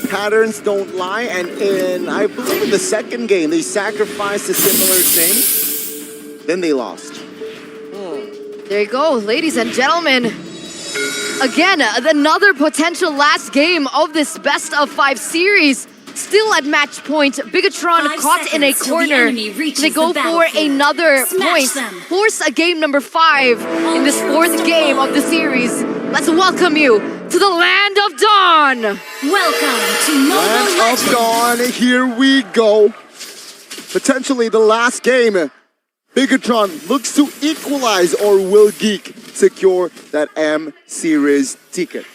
patterns don't lie, and I believe in the second game, they sacrificed a similar thing, then they lost. There you go, ladies and gentlemen. Again, another potential last game of this best of 5 series. Still at match point, BIGETRON caught in a corner. They go for another point. Force a game number 5 in this 4th game of the series. Let's welcome you to the Land of Dawn. Welcome to Mobile Land Legends. of Dawn, here we go. Potentially the last game. BIGETRON looks to equalize, or will GEEK secure that M series ticket?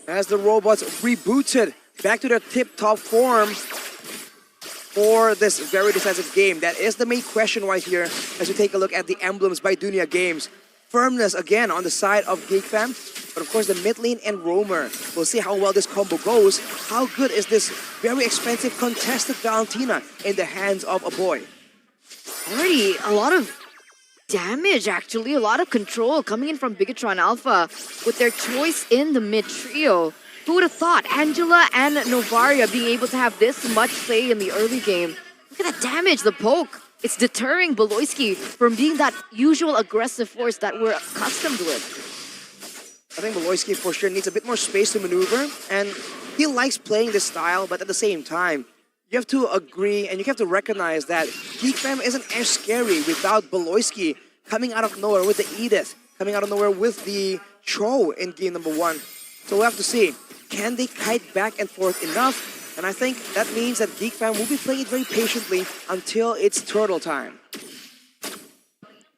As the robots rebooted back to their tip-top form for this very decisive game. That is the main question right here as we take a look at the emblems by Dunia Games. Firmness again on the side of GEEK fam, but of course the mid lane and roamer. We'll see how well this combo goes. How good is this very expensive contested Valentina in the hands of a boy? Already a lot of damage, actually. A lot of control coming in from BIGETRON Alpha with their choice in the mid trio. Who would have thought Angela and Novaria being able to have this much say in the early game? Look at that damage, the poke. It's deterring Beloyski from being that usual aggressive force that we're accustomed with. I think Beloyski for sure needs a bit more space to maneuver, and he likes playing this style, but at the same time, you have to agree and you have to recognize that GEEK fam isn't as scary without Beloyski coming out of nowhere with the Edith, coming out of nowhere with the Cho in game number 1. So we'll have to see, can they kite back and forth enough? And I think that means that GEEK fam will be playing it very patiently until it's turtle time.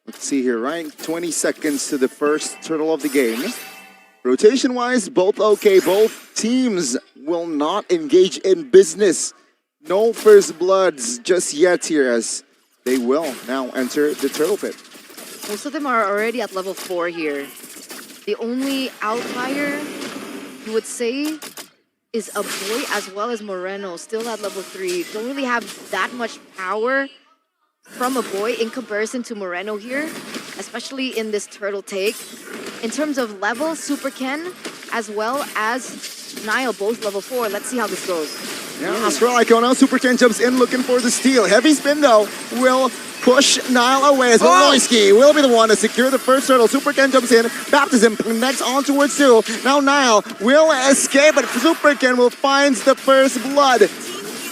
Let's see here, right? 20 seconds to the first turtle of the game. Rotation-wise, both okay. Both teams will not engage in business. No first bloods just yet here, as they will now enter the turtle pit. Most of them are already at level 4 here. The only outlier, you would say, is a boy as well as Moreno, still at level 3. Don't really have that much power from a boy in comparison to Moreno here, especially in this turtle take. In terms of level, Super Ken as well as Niall, both level 4. Let's see how this goes. Yeah, Astral Icona, Super Ken jumps in looking for the steal. Heavy spin though will push Niall away as Beloyski will be the one to secure the first turtle. Super Ken jumps in, Baptism connects on towards 2. Now Niall will escape, but Super Ken will find the first blood.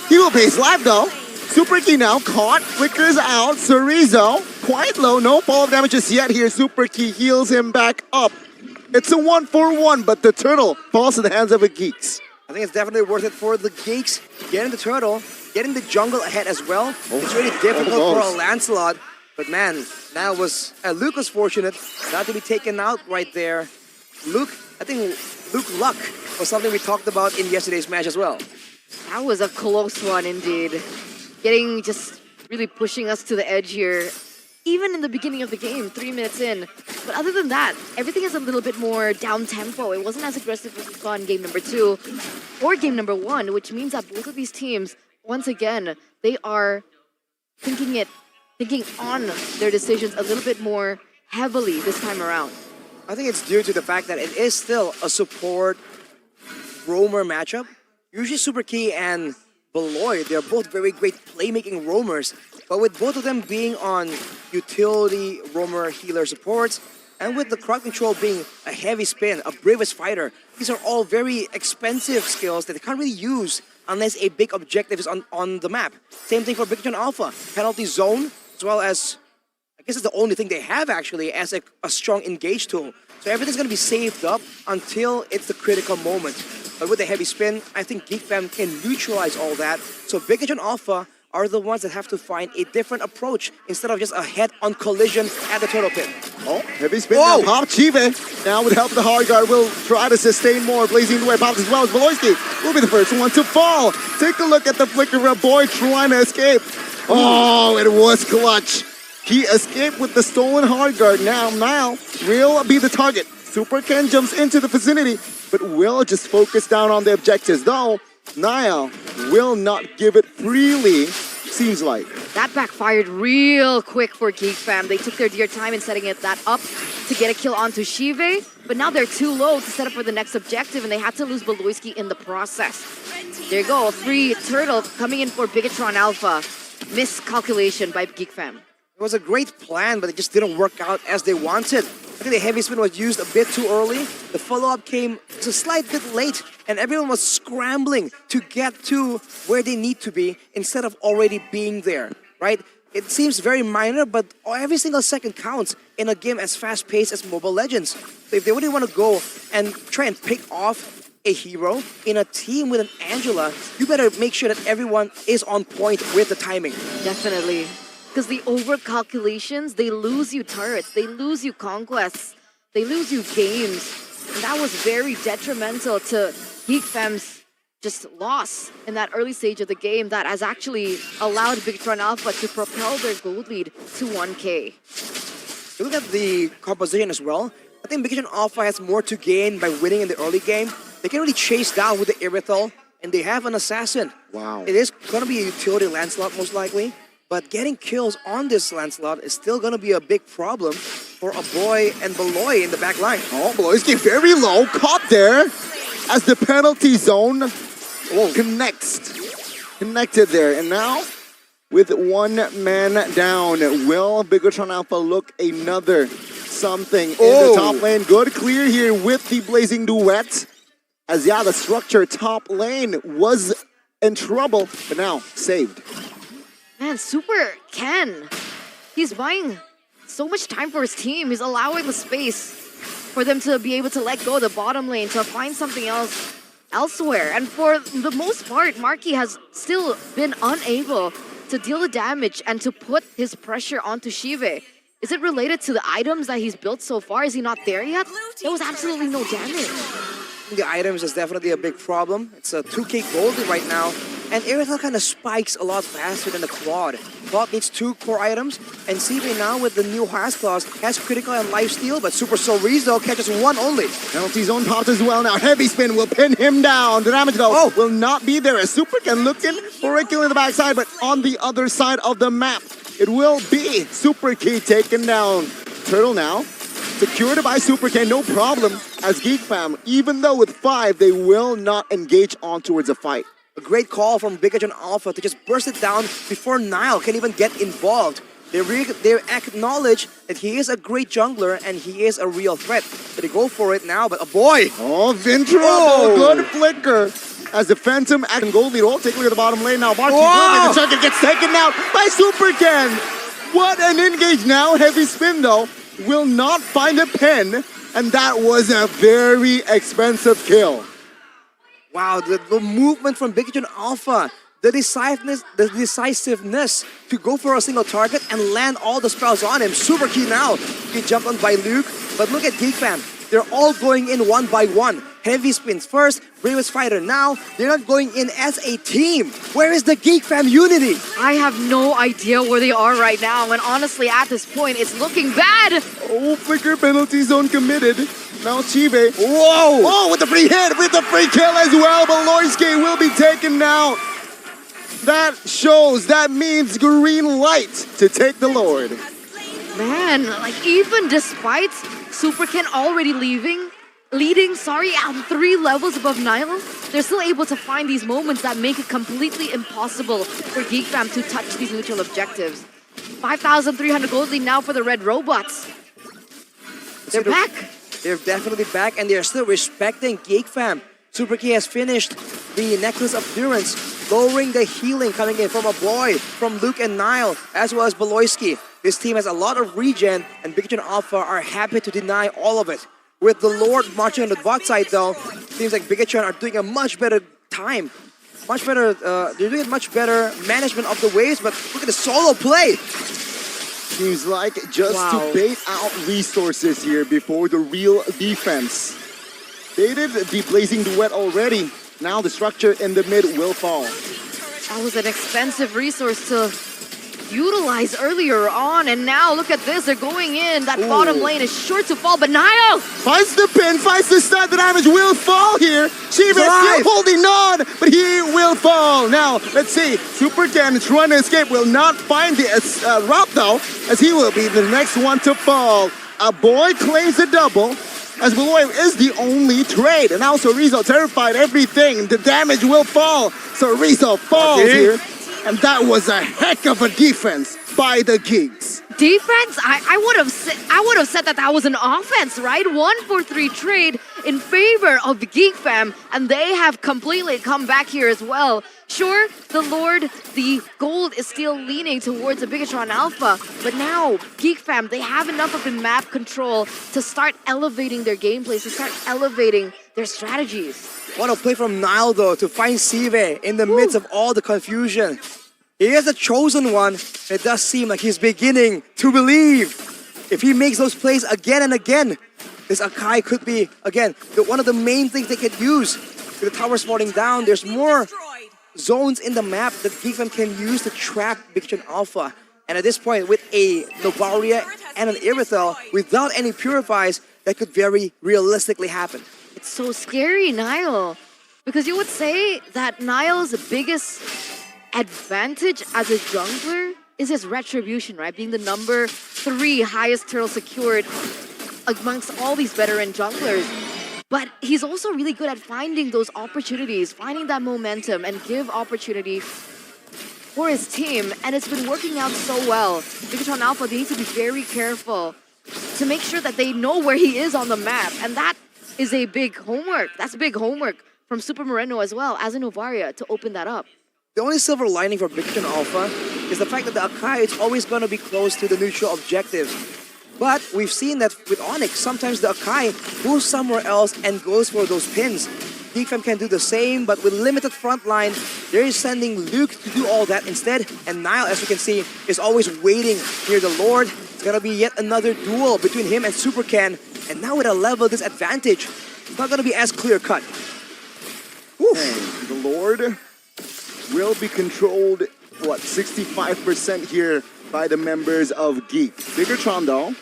He will pay his life though. Super Key now caught, flickers out, Chorizo quite low, no fall of damages yet here. Super Key heals him back up. It's a 1-for-1, but the turtle falls in the hands of the Geeks. I think it's definitely worth it for the Geeks getting the turtle, getting the jungle ahead as well. It's really difficult for a Lancelot, but man, Luke was fortunate not to be taken out right there. Luke, I think Luke luck was something we talked about in yesterday's match as well. That was a close one indeed. Getting just really pushing us to the edge here. Even in the beginning of the game, 3 minutes in. But other than that, everything is a little bit more down-tempo. It wasn't as aggressive as we saw in game number 2 or game number 1, which means that both of these teams, once again, they are thinking on their decisions a little bit more heavily this time around. I think it's due to the fact that it is still a support roamer matchup. Usually Super Key and Beloy, they're both very great playmaking roamers, but with both of them being on utility roamer healer supports, and with the crowd control being a heavy spin, a bravest fighter, these are all very expensive skills that they can't really use unless a big objective is on the map. Same thing for BIGETRON Alpha, penalty zone, as well as, I guess it's the only thing they have actually as a strong engage tool. So everything's going to be saved up until it's the critical moment. But with the heavy spin, I think GEEK fam can neutralize all that. So BIGETRON Alpha are the ones that have to find a different approach instead of just a head-on collision at the turtle pit. Oh, heavy spin now, Pop Chive. Now with help of the hard guard will try to sustain more. Blazing the way, Pops as well as Beloyski will be the first one to fall. Take a look at the flicker of a boy trying to escape. Oh, it was clutch. He escaped with the stolen hard guard. Now Niall will be the target. Super Ken jumps into the vicinity, but will just focus down on the objectives. Though, Niall will not give it freely, seems like. That backfired real quick for GEEK fam. They took their dear time in setting that up to get a kill onto Shive, but now they're too low to set up for the next objective, and they had to lose Beloyski in the process. There you go, 3 Turtle coming in for BIGETRON Alpha. Miscalculation by GEEK Fam. It was a great plan, but it just didn't work out as they wanted. I think the heavy spin was used a bit too early. The follow-up came just a slight bit late, and everyone was scrambling to get to where they need to be instead of already being there, right? It seems very minor, but every single second counts in a game as fast-paced as Mobile Legends. So if they really want to go and try and pick off a hero in a team with an Angela, you better make sure that everyone is on point with the timing. Definitely. Because the over-calculations, they lose you turrets, they lose you conquests, they lose you games. And that was very detrimental to GEEK Fam's just loss in that early stage of the game that has actually allowed BIGETRON Alpha to propel their gold lead to 1K. You look at the composition as well. I think BIGETRON Alpha has more to gain by winning in the early game. They can really chase down with the Irithel, and they have an assassin. Wow. It is going to be a utility Lancelot most likely, but getting kills on this Lancelot is still going to be a big problem for Aboy and Beloy in the back line. Oh, Beloyski very low, caught there as the penalty zone connected there. And now, with 1 man down, will BIGETRON Alpha look another something in the top lane? Good clear here with the Blazing Duet. As yeah, the structure top lane was in trouble, but now saved. Man, Super Ken, he's buying so much time for his team. He's allowing the space for them to be able to let go of the bottom lane to find something else elsewhere. And for the most part, Marky has still been unable to deal the damage and to put his pressure onto Shive. Is it related to the items that he's built so far? Is he not there yet? There was absolutely no damage. The items is definitely a big problem. It's a 2k gold right now, and Irithel kind of spikes a lot faster than the Claude. Claude needs 2 core items, and CB now with the new Has Claws has critical and lifesteal, but Super Soul Rizzo catches 1 only. Penalty zone popped as well now. Heavy spin will pin him down. The damage though will not be there as Super Ken looking for a kill in the backside, but on the other side of the map, it will be Super Key taken down. Turtle now secured by Super Ken, no problem, as GEEK Fam, even though with 5, they will not engage on towards a fight. A great call from BIGETRON Alpha to just burst it down before Nile can even get involved. They acknowledge that he is a great jungler and he is a real threat. So they go for it now, but boy! Oh, Vintra, good flicker. As the Phantom and gold lead all take a look at the bottom lane now. Marky the second gets taken out by Super Ken. What an engage now. Heavy spin though. Will not find a pen, and that was a very expensive kill. Wow, the movement from BIGETRON Alpha, the decisiveness to go for a single target and land all the spells on him. Super key now. He jumped on by Luke, but look at GEEK Fam. They're all going in 1 by 1. Heavy spins first, Bravest Fighter now. They're not going in as a team. Where is the GEEK Fam unity? I have no idea where they are right now, and honestly, at this point, it's looking bad. Oh, flicker penalty zone committed. Now Chive. Whoa! Oh, with the free hit, with the free kill as well. Beloyski will be taken down. That shows, that means green light to take the Lord. Man, like even despite Super Ken already leading, at 3 levels above Nile, they're still able to find these moments that make it completely impossible for GEEK Fam to touch these neutral objectives. 5,300 gold lead now for the Red Robots. They're back. They're definitely back, and they're still respecting GEEK Fam. Super Key has finished the Necklace of Endurance, lowering the healing coming in from Aboy, from Luke and Nile, as well as Beloyski. This team has a lot of regen, and BIGETRON Alpha are happy to deny all of it. With the Lord marching on the bot side though, seems like BIGETRON are doing a much better time. They're doing much better management of the waves, but look at the solo play. Seems like just to bait out resources here before the real defense. They did the Blazing Duet already. Now the structure in the mid will fall. That was an expensive resource to utilize earlier on, and now look at this, they're going in. That bottom lane is sure to fall, but Nile finds the pin, finds the stun, the damage will fall here. Shiva still holding on, but he will fall. Now, let's see, Super Ken trying to escape, will not find the route though, as he will be the next one to fall. a boy claims a double, as Beloy is the only trade. And now Sorizo terrified everything. The damage will fall. Sorizo falls here. And that was a heck of a defense by the Geeks. Defense? I would have said that was an offense, right? 1-for-3 trade in favor of the Geek fam, and they have completely come back here as well. Sure, the gold is still leaning towards the BIGETRON Alpha, but now Geek fam, they have enough of the map control to start elevating their gameplays, to start elevating their strategies. What a play from Nile though to find Sive in the midst of all the confusion. He is the chosen one. It does seem like he's beginning to believe. If he makes those plays again and again, this Akai could be, again, one of the main things they could use. With the towers falling down, there's more zones in the map that GEEK can use to trap BIGETRON Alpha. And at this point, with a Novaria and an Irithel, without any Purifies, that could very realistically happen. It's so scary, Nile. Because you would say that Nile's biggest advantage as a jungler is his retribution, right? Being the number 3 highest turtle secured amongst all these veteran junglers. But he's also really good at finding those opportunities, finding that momentum and give opportunity for his team. And it's been working out so well. BIGETRON Alpha, they need to be very careful to make sure that they know where he is on the map. And that is a big homework. That's big homework from Super Moreno as well as a Novaria to open that up. The only silver lining for BIGETRON Alpha is the fact that the Akai is always going to be close to the neutral objectives. But we've seen that with Onyx, sometimes the Akai moves somewhere else and goes for those pins. GEEK can do the same, but with limited front line, they're sending Luke to do all that instead. And Nile, as you can see, is always waiting near the Lord. It's going to be yet another duel between him and Super Ken. And now with a level disadvantage, it's not going to be as clear-cut. The Lord will be controlled, 65% here by the members of GEEK. BIGETRON though,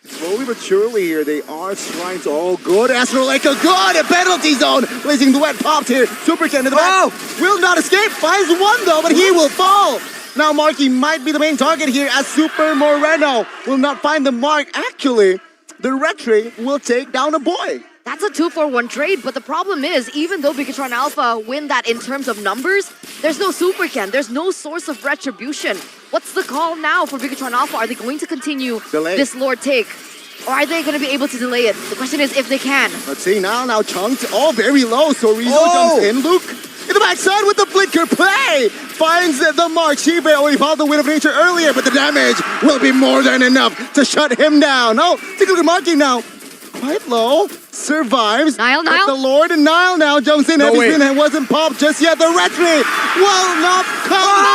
slowly but surely here, they are trying to, good, Astro like a good penalty zone, blazing the wet popped here, Super Ken in the back, will not escape, finds one though, but he will fall. Now Marky might be the main target here as Super Moreno will not find the mark. Actually, the Retri will take down a boy. That's a 2-for-1 trade, but the problem is, even though BIGETRON Alpha win that in terms of numbers, there's no Super Ken, there's no source of retribution. What's the call now for BIGETRON Alpha? Are they going to continue this Lord take? Or are they going to be able to delay it? The question is if they can. Let's see now chunked, very low, so Rizzo jumps in. Luke in the backside with the flicker play! Finds the mark. Shibe only found the Wind of Nature earlier, but the damage will be more than enough to shut him down. Take a look at Marky now. Quite low, survives. Nile. The Lord and Nile now jumps in. Heavy spin wasn't popped just yet. The Retri will not come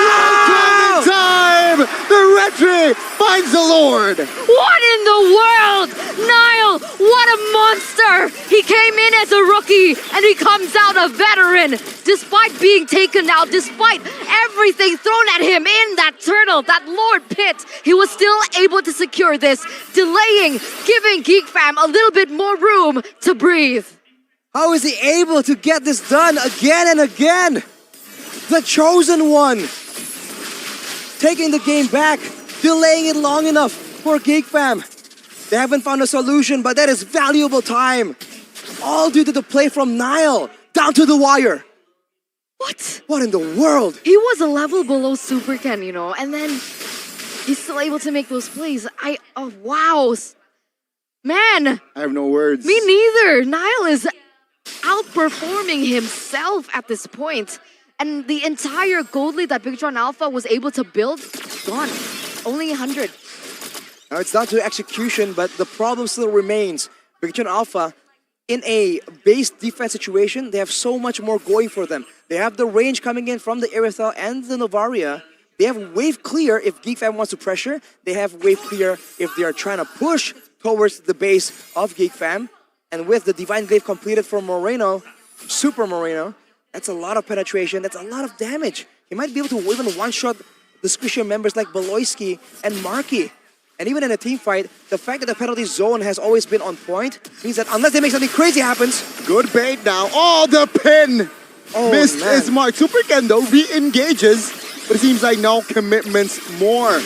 in time. The Retri finds the Lord. What in the world? Nile, what a monster. He came in as a rookie and he comes out a veteran. Despite being taken out, despite everything thrown at him in that turtle, that Lord pit, he was still able to secure this, delaying, giving GEEK fam a little bit more room to breathe. How is he able to get this done again and again? The chosen one. Taking the game back, delaying it long enough for GEEK fam. They haven't found a solution, but that is valuable time. All due to the play from Nile, down to the wire. What? What in the world? He was a level below Super Ken, and then he's still able to make those plays. Wow. Man. I have no words. Me neither. Nile is outperforming himself at this point. And the entire gold lead that BIGETRON Alpha was able to build, gone. Only 100. Now it's down to execution, but the problem still remains. BIGETRON Alpha, in a base defense situation, they have so much more going for them. They have the range coming in from the Irithel and the Novaria. They have wave clear if GEEK fam wants to pressure. They have wave clear if they are trying to push towards the base of GEEK fam. And with the Divine Glaive completed for Moreno, Super Moreno, that's a lot of penetration, that's a lot of damage. He might be able to even one-shot the Squishier members like Beloyski and Marky. And even in a team fight, the fact that the penalty zone has always been on point means that unless they make something crazy happens. Good bait now. The pin! Missed is marked. Super Ken though re-engages, but it seems like no commitments more.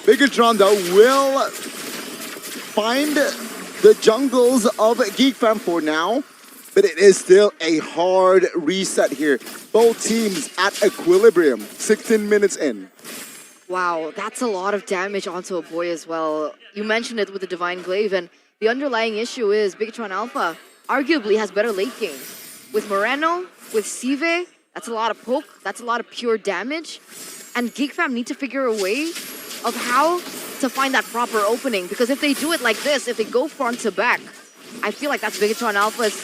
BIGETRON though will find the jungles of GEEK Fam for now, but it is still a hard reset here. Both teams at equilibrium, 16 minutes in. Wow, that's a lot of damage onto a boy as well. You mentioned it with the Divine Glaive, and the underlying issue is BIGETRON Alpha arguably has better late game. With Moreno, with Sive, that's a lot of poke, that's a lot of pure damage. And GEEK Fam need to figure a way of how to find that proper opening, because if they do it like this, if they go front to back, I feel like that's BIGETRON Alpha's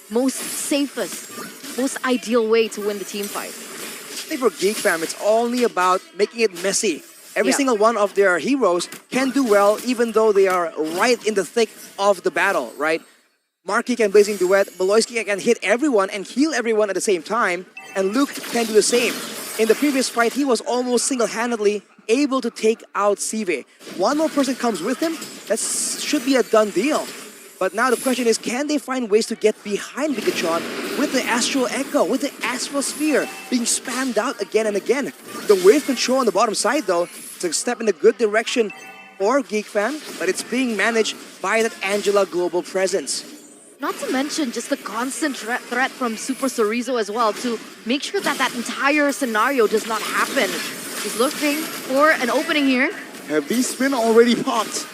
most safest, most ideal way to win the team fight. I think for GEEK Fam, it's only about making it messy. Every single one of their heroes can do well, even though they are right in the thick of the battle, right? Marky can Blazing Duet, Beloyski can hit everyone and heal everyone at the same time, and Luke can do the same. In the previous fight, he was almost single-handedly able to take out Sive. One more person comes with him, that should be a done deal. But now the question is, can they find ways to get behind BIGETRON with the Astral Echo, with the Astral Sphere being spammed out again and again? The wave control on the bottom side, though, it's a step in a good direction for GEEK Fam, but it's being managed by that Angela global presence. Not to mention just the constant threat from Super Sorizo as well to make sure that that entire scenario does not happen. He's looking for an opening here. Heavy spin already popped.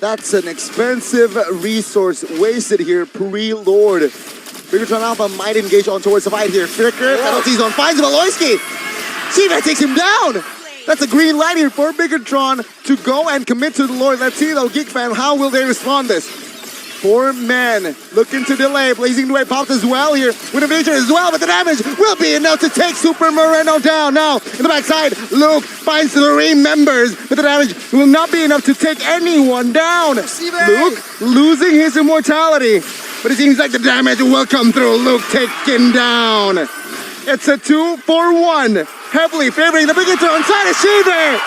That's an expensive resource wasted here, pre-Lord. BIGETRON Alpha might engage on towards the fight here. Fricker, penalty zone, finds Beloyski. Sive takes him down. That's a green light here for BIGETRON to go and commit to the Lord. Let's see though, GEEK Fam, how will they respond this? 4 men looking to delay. Blazing Duet popped as well here. With a major as well, but the damage will be enough to take Super Moreno down. Now, in the backside, Luke finds 3 members, but the damage will not be enough to take anyone down. Luke losing his immortality, but it seems like the damage will come through. Luke taken down. It's a 2-for-1. Heavily favoring the BIGETRON side of Sive.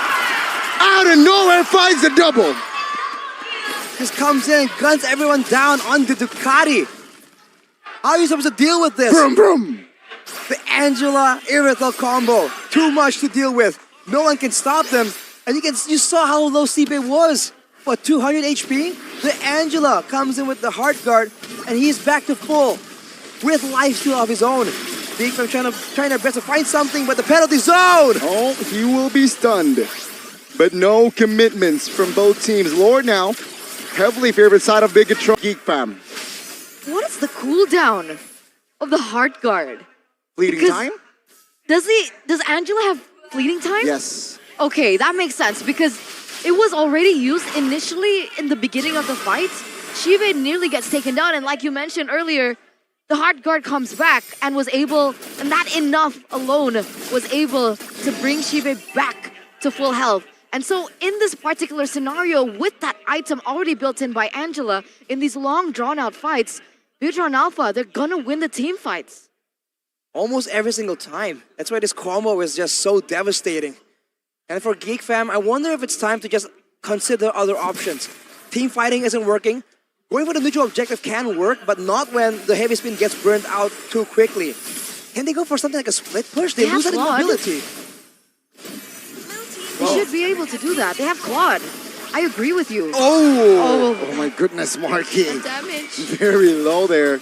Out of nowhere finds the double. Just comes in and guns everyone down on the Ducati. How are you supposed to deal with this? Brum, brum. The Angela Irithel combo. Too much to deal with. No one can stop them. And you saw how low Sive was. What, 200 HP? The Angela comes in with the Heart Guard, and he's back to full with lifesteal of his own. GEEK Fam trying their best to find something, but the penalty zone! Oh, he will be stunned. But no commitments from both teams. Lord now, heavily favored side of BIGETRON GEEK Fam. What is the cooldown of the Heart Guard? Fleeting time? Does Angela have fleeting time? Yes. Okay, that makes sense because it was already used initially in the beginning of the fight. Sive nearly gets taken down, and like you mentioned earlier, the Heart Guard comes back and was able, and that enough alone was able to bring Sive back to full health. And so in this particular scenario, with that item already built in by Angela, in these long drawn-out fights, BIGETRON Alpha, they're gonna win the team fights. Almost every single time. That's why this combo is just so devastating. And for GEEK Fam, I wonder if it's time to just consider other options. Team fighting isn't working. Going for the neutral objective can work, but not when the heavy spin gets burned out too quickly. Can they go for something like a split push? They lose that mobility. They should be able to do that. They have Claude. I agree with you. Oh my goodness, Marky. Damage. Very low there.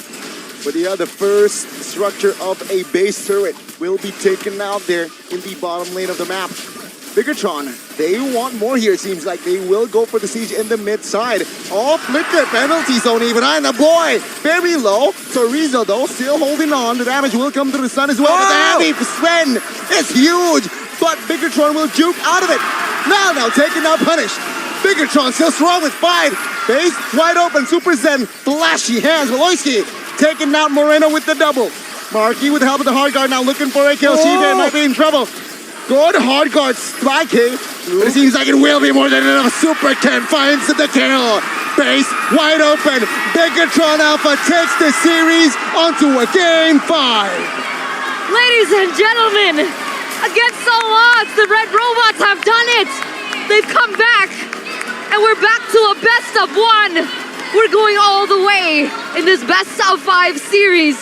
But yeah, the first structure of a base turret will be taken out there in the bottom lane of the map. BIGETRON, they want more here. It seems like they will go for the siege in the mid side. Oh, Flicker, penalty zone even. And the boy, very low. Sorizo, though, still holding on. The damage will come to the sun as well. But the heavy spin is huge. But BIGETRON will juke out of it. Now, taken out, punished. BIGETRON still strong with 5. Base wide open, Super Zen, flashy hands. Beloyski taking out Moreno with the double. Marky with the help of the Hard Guard now looking for a kill. Sive might be in trouble. Good Hard Guard spiking. But it seems like it will be more than enough. Super Ken finds the kill. Base wide open. BIGETRON Alpha takes the series onto a game 5. Ladies and gentlemen, against all odds, the Red Robots have done it. They've come back, and we're back to a best of 1. We're going all the way in this best of 5 series.